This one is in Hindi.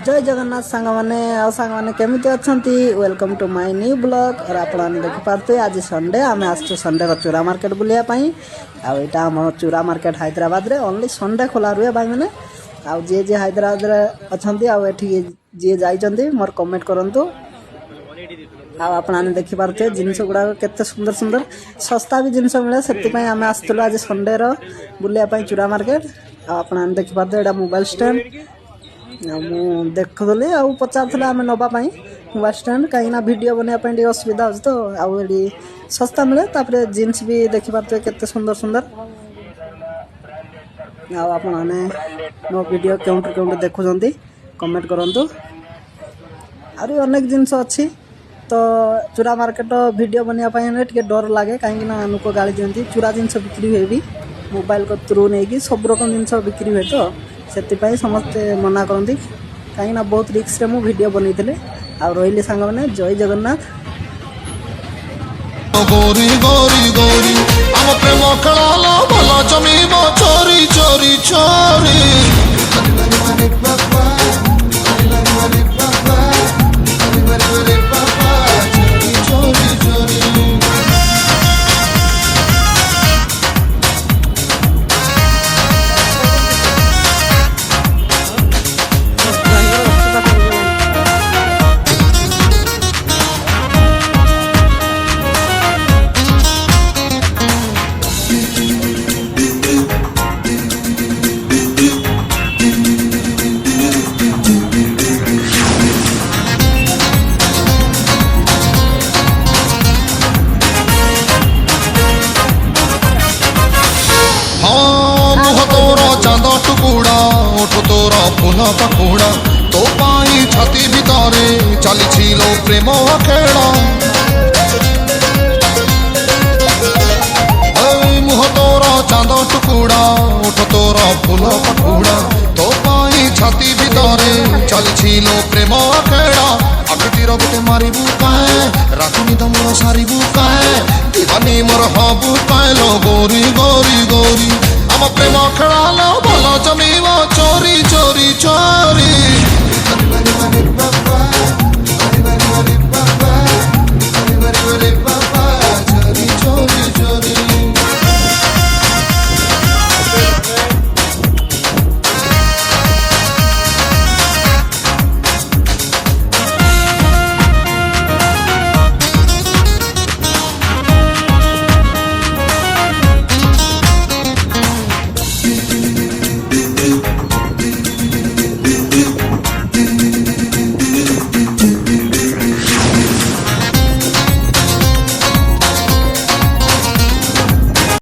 जय जगन्नाथ सांग मैंने केमिति अच्छंती welcome to my new blog. और आप देखिपे आज संडे आम आसु संडे चूरा मार्केट बुलायापाई। आईटा आम चूरा मार्केट हैदराबाद रे ओनली संडे खोला रुहे भाई मैंने। आउ जी जी हैदराबाद रे अच्छंती आठी जी जाइछंती मोर कमेंट करंतु। आपने देखिपे जिनस गुड़ा केते सुंदर सुंदर सस्ता भी जिनस मिले से आम आसलु आज संडे बुलायापाई चूरा मार्केट। आपने देखिपे एटा मोबाइल स्टैंड मु देखुली आ पचार आम नापी मोबाइल स्टैंड कहीं वीडियो बनवाई असुविधा हो तो आड़ी सस्ता मिले। तापर जीन्स भी देखिपे केते सुंदर सुंदर। आपने मो वीडियो केउंटू केउंटू देखुंत कमेंट करंतु। आरी अनेक जिनस अच्छी तो चूरा मार्केट वीडियो बनवाई टे डर लगे कहीं लोक गाड़ी दिखती चूरा जिनस बिक्री हुए भी मोबाइल को थ्रू नहीं सब रकम जिनस बिक्री हुए तो से समस्ते मना करती कहीं बहुत रिक्स रे मु वीडियो बनई आ रही सांग मैंने जय जगन्नाथ। गोरी गोरी गोरी आम प्रेम खेला भल जमीब चोरी चोरी चोरी टुकुड़ा ओठ तोरा फूल पकुड़ा तो पाई छाती भितरे चली लो प्रेम खेला मुह तोरा चांद टुकुड़ा ओठ तोरा फूल पकुड़ा तो पाई छाती भितरे चली लो प्रेम खेला आगे तीर गोटे मारिबू काहे राखुनी तो मोर सारिबू काहे दीवानी मोर हबू काहे गोरी गोरी गोरी आम प्रेम खेला भल जमीब चोरी चोरी चोरी।